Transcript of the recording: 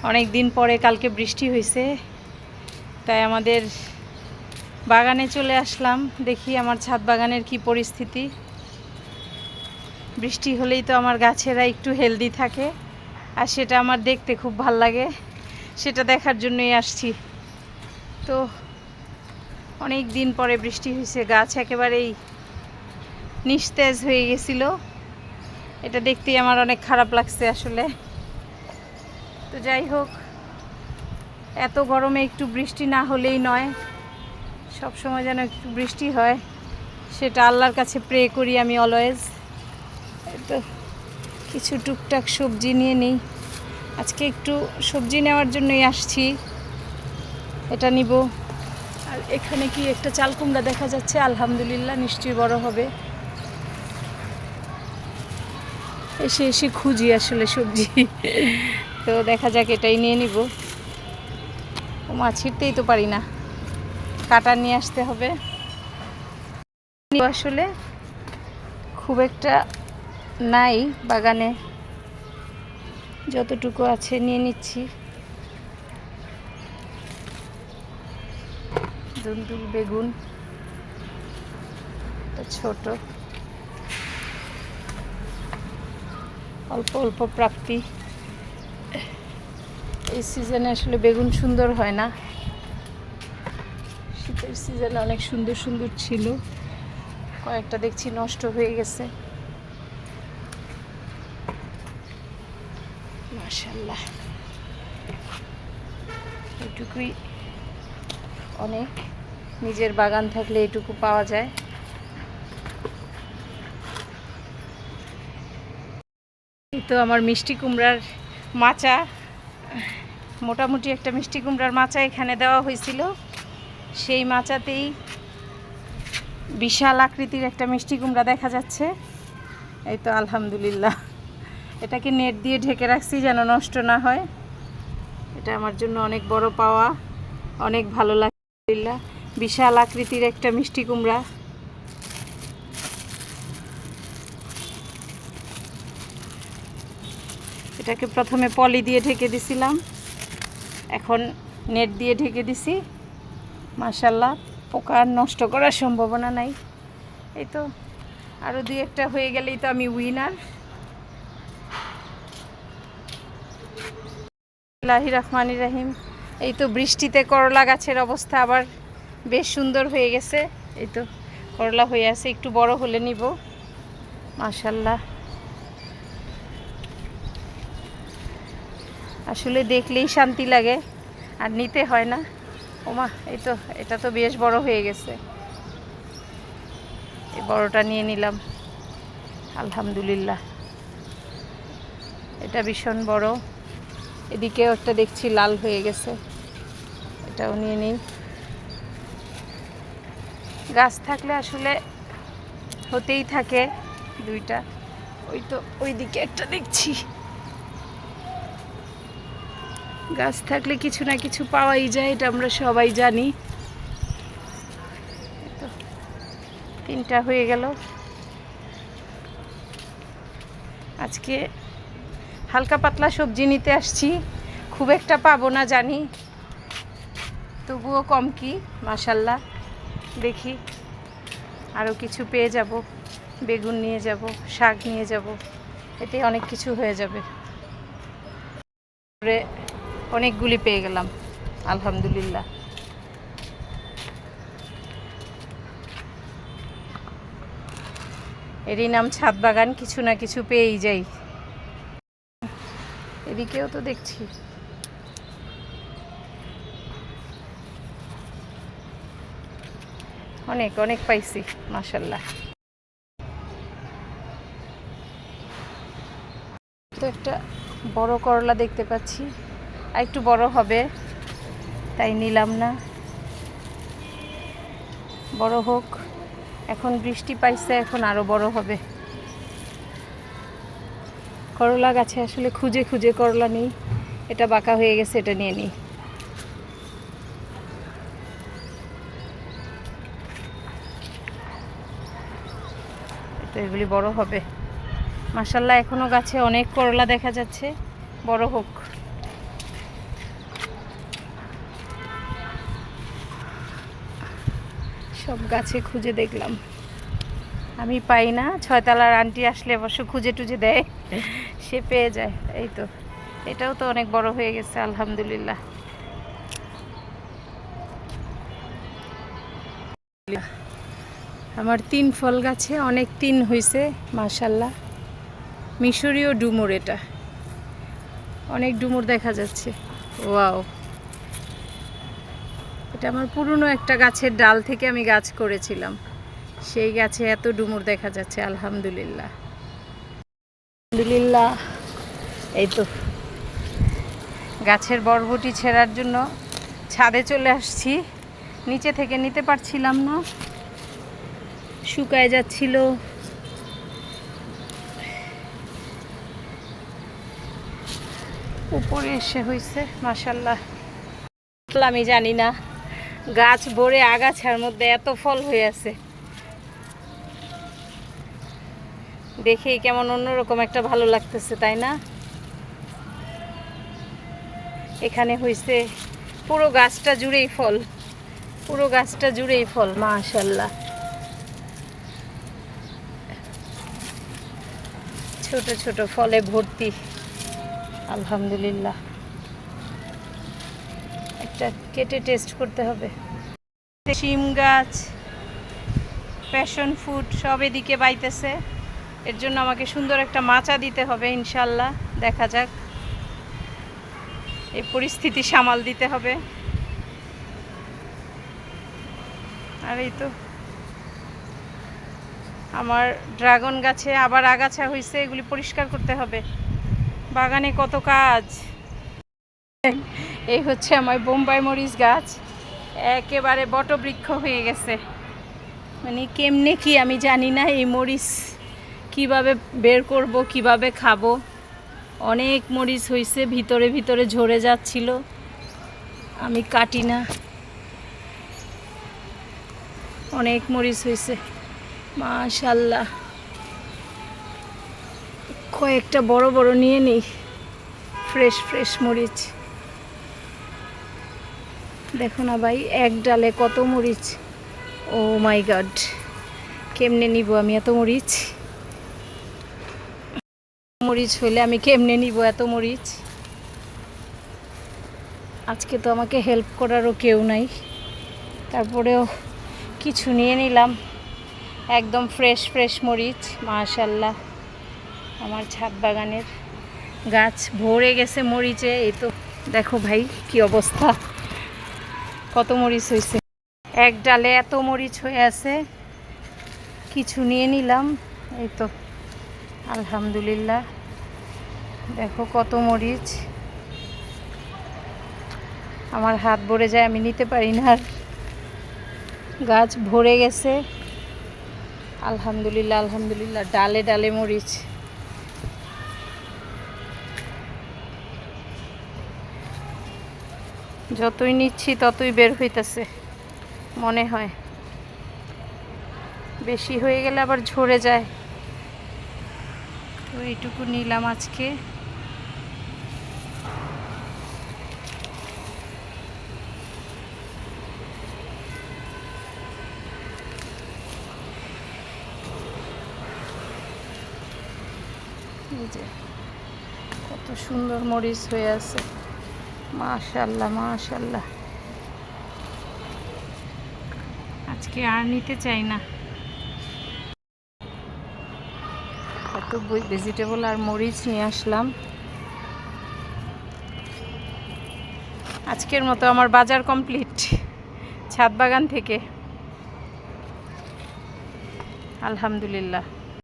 অনেক দিন পরে কালকে বৃষ্টি হয়েছে, তাই আমাদের বাগানে চলে আসলাম। দেখি আমার ছাদ বাগানের কি পরিস্থিতি। বৃষ্টি হলেই তো আমার গাছেরা একটু হেলদি থাকে, আর সেটা আমার দেখতে খুব ভাল লাগে, সেটা দেখার জন্যই আসছি। তো অনেক দিন পরে বৃষ্টি হয়েছে, গাছ একেবারেই নিস্তেজ হয়ে গেছিল। এটা দেখতেই আমার অনেক খারাপ লাগছে আসলে। তো যাই হোক, এত গরমে একটু বৃষ্টি না হলেই নয়, সব সময় যেন একটু বৃষ্টি হয়, সেটা আল্লাহর কাছে প্রে করি আমি অলওয়েজ। তো কিছু টুকটাক সবজি নিয়ে নিই, আজকে একটু সবজি নেওয়ার জন্যই আসছি। এটা নিব। আর এখানে কি একটা চাল কুমড়া দেখা যাচ্ছে, আলহামদুলিল্লাহ, নিশ্চয়ই বড় হবে। এসে এসে খুঁজি আসলে সবজি, তো দেখা যাক, এটাই নিয়ে নিব। ও মা, ছিঁড়তেই তো পারি না, কাটা নিয়ে আসতে হবে। আসলে খুব একটা নাই বাগানে, যতটুকু আছে নিয়ে নিচ্ছি। দুন্দুল বেগুন ছোট, অল্প অল্প প্রাপ্তি। এই সিজনে আসলে বেগুন সুন্দর হয় না, শীতের সিজনে অনেক সুন্দর সুন্দর ছিল, কয়েকটা দেখছি নষ্ট হয়ে গেছে। মাশাআল্লাহ, এটুকুই অনেক। নিজের বাগান থাকলে এটুকু পাওয়া যায়। এই তো আমার মিষ্টি কুমড়ার মাচা, মোটামুটি একটা মিষ্টি কুমড়ার মাচা এখানে দেওয়া হয়েছিল। সেই মাচাতেই বিশাল আকৃতির একটা মিষ্টি কুমড়া দেখা যাচ্ছে। এই তো আলহামদুলিল্লাহ, এটাকে নেট দিয়ে ঢেকে রাখছি যেন নষ্ট না হয়। এটা আমার জন্য অনেক বড় পাওয়া, অনেক ভালো লাগে। আলহামদুলিল্লাহ, বিশাল আকৃতির একটা মিষ্টি কুমড়া। এটাকে প্রথমে পলি দিয়ে ঢেকে দিছিলাম, এখন নেট দিয়ে ঢেকে দিছি। মাশাআল্লাহ, পোকা নষ্ট করার সম্ভাবনা নাই। এই তো আরও দুই একটা হয়ে গেলেই তো আমি উইনার। বিসমিল্লাহির রহমানির রহিম। এই তো বৃষ্টিতে করলা গাছের অবস্থা আবার বেশ সুন্দর হয়ে গেছে। এই তো করলা হয়ে আছে, একটু বড় হলে নিব। মাশাআল্লাহ, আসলে দেখলেই শান্তি লাগে, আর নিতে হয় না। ওমা, এই তো এটা তো বেশ বড় হয়ে গেছে, এই বড়টা নিয়ে নিলাম। আলহামদুলিল্লাহ, এটা ভীষণ বড়। এদিকেও একটা দেখছি লাল হয়ে গেছে, এটাও নিয়ে নিই। গাছ থাকলে আসলে হতেই থাকে দুইটা। ওই তো ওইদিকে একটা দেখছি, গাছ থাকলে কিছু না কিছু পাওয়াই যায়, এটা আমরা সবাই জানি। তো তিনটা হয়ে গেল। আজকে হালকা পাতলা সবজি নিতে আসছি, খুব একটা পাবো না জানি, তবুও কম কি মাশাআল্লাহ। দেখি আরও কিছু পেয়ে যাব, বেগুন নিয়ে যাব, শাক নিয়ে যাব, এতে অনেক কিছু হয়ে যাবে। অনেকগুলি পেয়ে গেলাম আলহামদুলিল্লাহ। এরই নাম ছাদ বাগান, কিছু না কিছু পেয়েই যাই। এদিকেও তো দেখছি, অনেক অনেক পাইছি মাশাআল্লাহ। তো একটা বড় করলা দেখতে পাচ্ছি, আর একটু বড় হবে তাই নিলাম না, বড় হোক। এখন বৃষ্টি পাইছে, এখন আরো বড় হবে। করলা গাছে আসলে খুঁজে খুঁজে করলা নিই, এটা বাঁকা হয়ে গেছে, এটা নিয়ে নিই। তো এগুলি বড় হবে মাশাআল্লাহ। এখনো গাছে অনেক করলা দেখা যাচ্ছে, বড় হোক। সব গাছে খুঁজে দেখলাম, আমি পাই না। ছয়তলার আন্টি আসলে অবশ্য খুঁজে টুজে দেয়, সে পেয়ে যায়। এই তো, এটাও তো অনেক বড় হয়ে গেছে আলহামদুলিল্লাহ। আমার 3 ফল গাছে অনেক 3 হয়েছে মাশাল্লাহ। মিশরীয় ডুমুর, এটা অনেক ডুমুর দেখা যাচ্ছে। ওয়াও, এটা আমার পুরনো একটা গাছের ডাল থেকে আমি গাছ করেছিলাম, সেই গাছে এত ডুমুর দেখা যাচ্ছে আলহামদুলিল্লাহ। আলহামদুলিল্লাহ। এই তো গাছের বরবটি ছেঁড়ার জন্য ছাদে চলে আসছি, নিচে থেকে নিতে পারছিলাম না, শুকায় যাচ্ছিল। উপরে এসে হয়েছে মাশাল্লাহ। আমি জানি না গাছ ভরে আগাছার মধ্যে এত ফল হয়ে আছে, দেখেই কেমন অন্যরকম একটা ভালো লাগতেছে, তাই না? এখানে হয়েছে পুরো গাছটা জুড়েই ফল, পুরো গাছটা জুড়েই ফল মাশাল্লাহ। ছোট ছোট ফলে ভর্তি আলহামদুলিল্লাহ। একটা কেটে টেস্ট করতে হবে। শিম গাছ, প্যাশন ফ্রুট সব এদিকে বাইতেছে, এর জন্য আমাকে সুন্দর একটা মাচা দিতে হবে ইনশাল্লাহ। দেখা যাক, এই পরিস্থিতি সামাল দিতে হবে। আর এই তো আমার ড্রাগন গাছে আবার আগাছা হয়েছে, এগুলি পরিষ্কার করতে হবে। বাগানে কত কাজ। এই হচ্ছে আমার বোম্বাই মরিচ গাছ, একেবারে বটবৃক্ষ হয়ে গেছে। মানে কেমনে কি আমি জানি না, এই মরিচ কিভাবে বের করব, কিভাবে খাবো। অনেক মরিচ হয়েছে, ভিতরে ভিতরে ঝরে যাচ্ছিল, আমি কাটি না। অনেক মরিচ হয়েছে মাশাল্লাহ। কয়েকটা বড় বড় নিয়ে নিই, ফ্রেশ ফ্রেশ মরিচ। দেখো না ভাই, এক ডালে কত মরিচ। ও মাই গড, কেমনে নিব আমি এত মরিচ? মরিচ হইলে আমি কেমনে নিব এত মরিচ? আজকে তো আমাকে হেল্প করারও কেউ নাই, তারপরেও কিছু নিয়ে নিলাম। একদম ফ্রেশ ফ্রেশ মরিচ মাশাল্লাহ। আমার ছাদ বাগানের গাছ ভরে গেছে মরিচে। এই তো দেখো ভাই কি অবস্থা, কত মরিচ হয়েছে। এক ডালে এত মরিচ হয়ে আছে, কিছু নিয়ে নিলাম। এই তো আলহামদুলিল্লাহ, দেখো কত মরিচ। আমার হাত ভরে যায়, আমি নিতে পারি না আর। গাছ ভরে গেছে আলহামদুলিল্লাহ আলহামদুলিল্লাহ, ডালে ডালে মরিচ। যতই নিচ্ছি ততই বের হইতেছে মনে হয়, বেশি হয়ে গেলে আবার ঝরে যায়। তো এইটুকু নিলাম আজকে। এই যে কত সুন্দর মরিচ হয়ে আছে মাশাল্লাহ মাশাল্লাহ। আজকে আর নিতে চাই না, কত ভেজিটেবল আর মরিচ নিয়ে আসলাম। আজকের মতো আমার বাজার কমপ্লিট ছাদ বাগান থেকে আলহামদুলিল্লাহ।